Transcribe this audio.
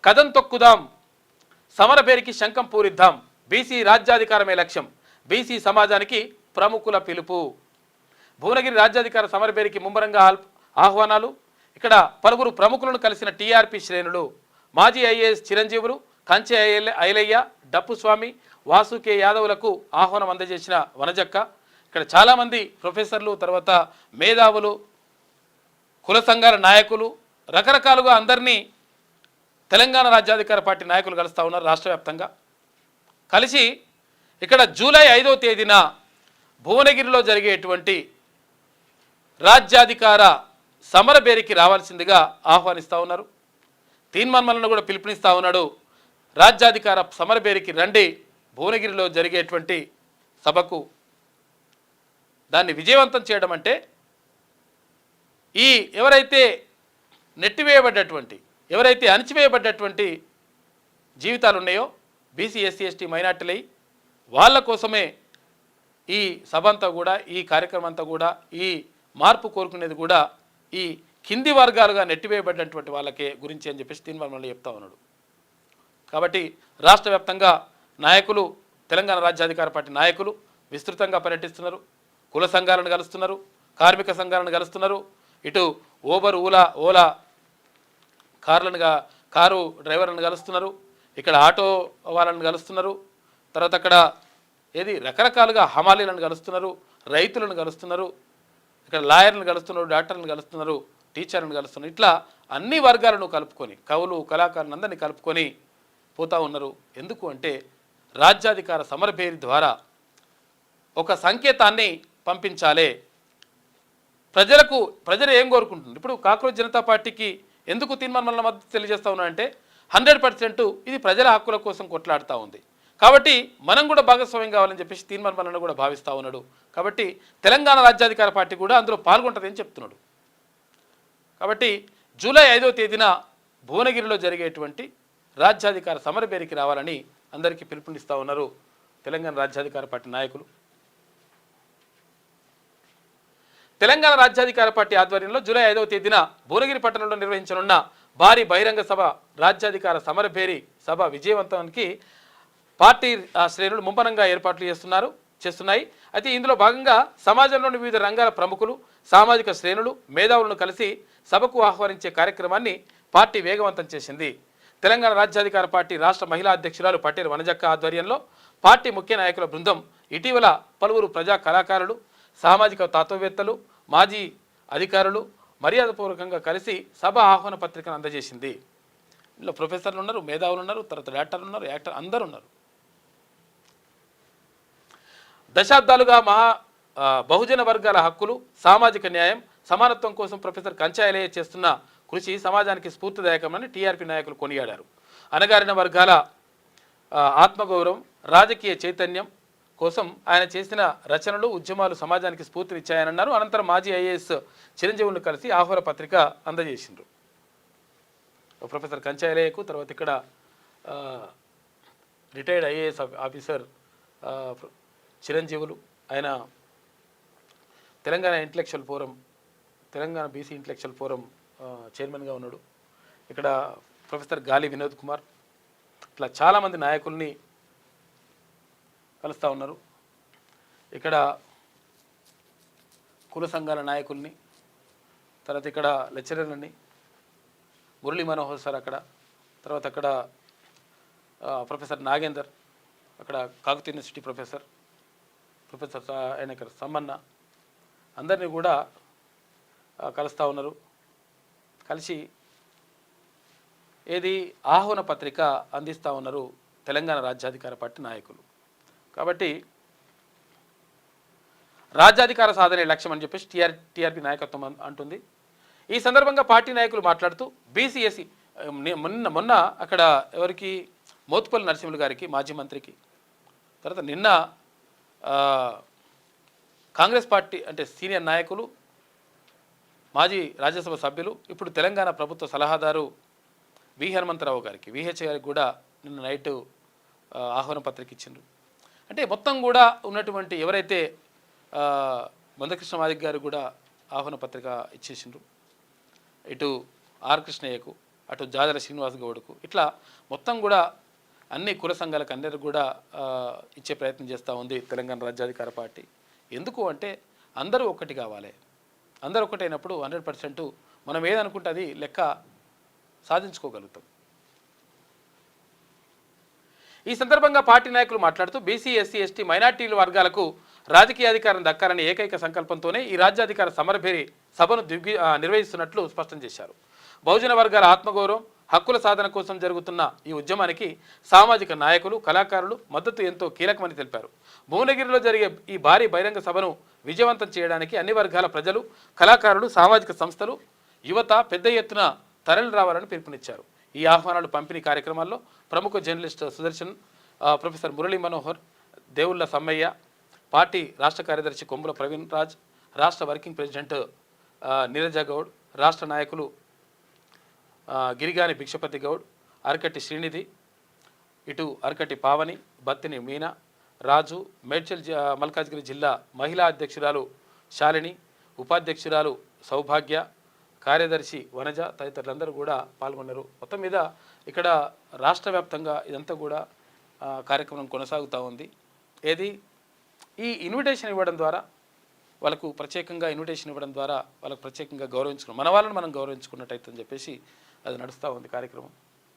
కదం తొక్కుదాం, సమరభేరికి శంఖం పూరిద్దాం, బీసీ రాజ్యాధికారమే లక్ష్యం, బీసీ సమాజానికి ప్రముఖుల పిలుపు. భువనగిరి రాజ్యాధికార సమరభేరికి ముమ్మరంగా ఆహ్వానాలు. ఇక్కడ పలువురు ప్రముఖులను కలిసిన టీఆర్పీ శ్రేణులు. మాజీ ఐఏఎస్ చిరంజీవులు, కంచె ఐలయ్య, డప్పుస్వామి, వాసుకే యాదవులకు ఆహ్వానం అందజేసిన వనజక్క. ఇక్కడ చాలామంది ప్రొఫెసర్లు, తర్వాత మేధావులు, కుల సంఘాల నాయకులు, రకరకాలుగా అందరినీ తెలంగాణ రాజ్యాధికార పార్టీ నాయకులు కలుస్తూ ఉన్నారు రాష్ట్ర వ్యాప్తంగా. కలిసి ఇక్కడ జూలై 5వ తేదీన భువనగిరిలో జరిగేటువంటి రాజ్యాధికార సమరభేరికి రావాల్సిందిగా ఆహ్వానిస్తూ ఉన్నారు. తీన్మన్మలను కూడా పిలుపునిస్తూ ఉన్నాడు. రాజ్యాధికార సమరభేరికి రండి, భువనగిరిలో జరిగేటువంటి సభకు. దాన్ని విజయవంతం చేయడం అంటే ఈ ఎవరైతే నెట్టివేయబడ్డటువంటి, ఎవరైతే అణిచివేయబడ్డటువంటి జీవితాలు ఉన్నాయో బీసీ, ఎస్సీ, ఎస్టీ, మైనార్టీలై వాళ్ళ కోసమే ఈ సభ అంతా కూడా, ఈ కార్యక్రమం అంతా కూడా, ఈ మార్పు కోరుకునేది కూడా ఈ కింది వర్గాలుగా నెట్టివేయబడినటువంటి వాళ్ళకే గురించి అని చెప్పేసి తీన్మన్మలు చెప్తా ఉన్నాడు. కాబట్టి రాష్ట్ర వ్యాప్తంగా నాయకులు, తెలంగాణ రాజ్యాధికార పార్టీ నాయకులు విస్తృతంగా పర్యటిస్తున్నారు. కుల సంఘాలను కలుస్తున్నారు, కార్మిక సంఘాలను కలుస్తున్నారు. ఇటు ఓలా కారు డ్రైవర్లను కలుస్తున్నారు, ఇక్కడ ఆటో వాళ్ళని కలుస్తున్నారు, తర్వాత అక్కడ రకరకాలుగా హమాలీలను కలుస్తున్నారు, రైతులను కలుస్తున్నారు, ఇక్కడ లాయర్లను కలుస్తున్నారు, డాక్టర్లను కలుస్తున్నారు, టీచర్లను కలుస్తున్నారు. ఇట్లా అన్ని వర్గాలను కలుపుకొని, కవులు, కళాకారులను అందరినీ కలుపుకొని పోతూ ఉన్నారు. ఎందుకు అంటే రాజ్యాధికార సమరభేరి ద్వారా ఒక సంకేతాన్ని పంపించాలి. ప్రజలు ఏం కోరుకుంటున్నారు? ఇప్పుడు కాక్రోచ్ జనతా పార్టీకి ఎందుకు తీన్మన్మల మద్దతు తెలియజేస్తా ఉన్నారంటే 100% ఇది ప్రజల హక్కుల కోసం కొట్లాడుతూ ఉంది. కాబట్టి మనం కూడా భాగస్వామ్యం కావాలని చెప్పేసి తీన్మన్మలను కూడా భావిస్తూ ఉన్నాడు. కాబట్టి తెలంగాణ రాజ్యాధికార పార్టీ కూడా అందులో పాల్గొంటుందని చెప్తున్నాడు. కాబట్టి జూలై 5వ తేదీన భువనగిరిలో జరిగేటువంటి రాజ్యాధికార సమరభేరికి రావాలని అందరికీ పిలుపునిస్తూ ఉన్నారు తెలంగాణ రాజ్యాధికార పార్టీ నాయకులు. తెలంగాణ రాజ్యాధికార పార్టీ ఆధ్వర్యంలో జూలై 5వ తేదీన భువనగిరి పట్టణంలో నిర్వహించనున్న భారీ బహిరంగ సభ, రాజ్యాధికార సమరభేరి సభ విజయవంతానికి పార్టీ శ్రేణులు ముమ్మరంగా ఏర్పాట్లు చేస్తున్నాయి. అయితే ఇందులో భాగంగా సమాజంలోని వివిధ రంగాల ప్రముఖులు, సామాజిక శ్రేణులు, మేధావులను కలిసి సభకు ఆహ్వానించే కార్యక్రమాన్ని పార్టీ వేగవంతం చేసింది. తెలంగాణ రాజ్యాధికార పార్టీ రాష్ట్ర మహిళా అధ్యక్షురాలు పటేల్ వనజక్క ఆధ్వర్యంలో పార్టీ ముఖ్య నాయకుల బృందం ఇటీవల పలువురు ప్రజా కళాకారులు, సామాజిక తత్వవేత్తలు, మాజీ అధికారులు మర్యాదపూర్వకంగా కలిసి సభ ఆహ్వాన పత్రికను అందజేసింది. ఇందులో ప్రొఫెసర్లు ఉన్నారు, మేధావులు ఉన్నారు, తర్వాత డైరెక్టర్లు ఉన్నారు, యాక్టర్ అందరూ ఉన్నారు. దశాబ్దాలుగా బహుజన వర్గాల హక్కులు, సామాజిక న్యాయం, సమానత్వం కోసం ప్రొఫెసర్ కంచె ఐలయ్య చేస్తున్న కృషి సమాజానికి స్ఫూర్తిదాయకమని టీఆర్పీ నాయకులు కొనియాడారు. అణగారిన వర్గాల ఆత్మగౌరవం, రాజకీయ చైతన్యం కోసం ఆయన చేసిన రచనలు, ఉద్యమాలు సమాజానికి స్ఫూర్తినిచ్చాయనన్నారు. అనంతరం మాజీ ఐఏఎస్ చిరంజీవులను కలిసి ఆహ్వాన పత్రిక అందజేసిండ్రు. ప్రొఫెసర్ కంచె ఐలయ్యకు, తర్వాత ఇక్కడ రిటైర్డ్ ఐఏఎస్ ఆఫీసర్ చిరంజీవులు, ఆయన Telangana intellectual forum, Telangana BC intellectual forum చైర్మన్గా ఉన్నాడు. ఇక్కడ ప్రొఫెసర్ గాలి వినోద్ కుమార్, ఇట్లా చాలామంది నాయకుల్ని కలుస్తూ ఉన్నారు. ఇక్కడ కుల సంఘాల నాయకుల్ని, తర్వాత ఇక్కడ లెక్చరర్లని, మురళీ మనోహర్ సార్ అక్కడ, తర్వాత అక్కడ ప్రొఫెసర్ నాగేందర్, అక్కడ కాకతీయ యూనివర్సిటీ ప్రొఫెసర్ ఆయన ఇక్కడ సమ్మన్న, అందరినీ కూడా కలుస్తూ ఉన్నారు. కలిసి ఆహ్వాన పత్రిక అందిస్తూ ఉన్నారు తెలంగాణ రాజ్యాధికార పార్టీ నాయకులు. కాబట్టి రాజ్యాధికార సాధనే లక్ష్యం అని చెప్పేసి టీఆర్పీ నాయకత్వం అంటుంది. ఈ సందర్భంగా పార్టీ నాయకులు మాట్లాడుతూ బీసీఎస్సీ మొన్న అక్కడ ఎవరికి, మోత్పల్లి నరసింహులు గారికి, మాజీ మంత్రికి, తర్వాత నిన్న కాంగ్రెస్ పార్టీ అంటే సీనియర్ నాయకులు, మాజీ రాజ్యసభ సభ్యులు, ఇప్పుడు తెలంగాణ ప్రభుత్వ సలహాదారు వి హనుమంతరావు గారికి, విహెచ్ గారికి కూడా నిన్న నైట్ ఆహ్వాన పత్రిక ఇచ్చిండ్రు. అంటే మొత్తం కూడా ఉన్నటువంటి ఎవరైతే మందకృష్ణ మాదిక్ గారు కూడా ఆహ్వాన పత్రిక ఇచ్చేసిండ్రు. ఇటు ఆర్ కృష్ణయ్యకు, అటు జాజల శ్రీనివాస్ గౌడ్కు, ఇట్లా మొత్తం కూడా అన్ని కుల సంఘాలకు అందరికి కూడా ఇచ్చే ప్రయత్నం చేస్తూ ఉంది తెలంగాణ రాజ్యాధికార పార్టీ. ఎందుకు అంటే అందరూ ఒక్కటి కావాలి. అందరూ ఒకటైనప్పుడు 100% మనం ఏదనుకుంటే అది లెక్క సాధించుకోగలుగుతాం. ఈ సందర్భంగా పార్టీ నాయకులు మాట్లాడుతూ బీసీ, ఎస్సీ, ఎస్టీ, మైనార్టీల వర్గాలకు రాజకీయ అధికారం దక్కాలని ఏకైక సంకల్పంతోనే ఈ రాజ్యాధికార సమరభేరి సభను నిర్వహిస్తున్నట్లు స్పష్టం చేశారు. బహుజన వర్గాల ఆత్మగౌరవం, హక్కుల సాధన కోసం జరుగుతున్న ఈ ఉద్యమానికి సామాజిక నాయకులు, కళాకారులు మద్దతు ఎంతో కీలకమని తెలిపారు. భువనగిరిలో జరిగే ఈ భారీ బహిరంగ సభను విజయవంతం చేయడానికి అన్ని వర్గాల ప్రజలు, కళాకారులు, సామాజిక సంస్థలు, యువత పెద్ద ఎత్తున తరలి రావాలని పిలుపునిచ్చారు. ఈ ఆహ్వానాలు పంపిణీ కార్యక్రమాల్లో ప్రముఖ జర్నలిస్ట్ సుదర్శన్, ప్రొఫెసర్ మురళీ మనోహర్, దేవుళ్ళ సమ్మయ్య, పార్టీ రాష్ట్ర కార్యదర్శి కొంబుల ప్రవీణ్ రాజ్, రాష్ట్ర వర్కింగ్ ప్రెసిడెంట్ నీరజ గౌడ్, రాష్ట్ర నాయకులు గిరిగాని భిక్షపతి గౌడ్, అరకటి శ్రీనిధి, ఇటు అరకటి పావని, బత్తిని మీనా, రాజు, మేడ్చల్ మల్కాజ్గిరి జిల్లా మహిళా అధ్యక్షురాలు శాలిని, ఉపాధ్యక్షురాలు సౌభాగ్య, కార్యదర్శి వనజ తదితరులందరూ కూడా పాల్గొన్నారు. మొత్తం మీద ఇక్కడ రాష్ట్ర వ్యాప్తంగా ఇదంతా కూడా కార్యక్రమం కొనసాగుతూ ఉంది. ఏది ఈ ఇన్విటేషన్ ఇవ్వడం ద్వారా వాళ్ళకు ప్రత్యేకంగా ఇన్విటేషన్ ఇవ్వడం ద్వారా వాళ్ళకు ప్రత్యేకంగా గౌరవించుకున్నాం, మన వాళ్ళని మనం గౌరవించుకున్నట్టయితే అని చెప్పేసి అది నడుస్తూ ఉంది కార్యక్రమం.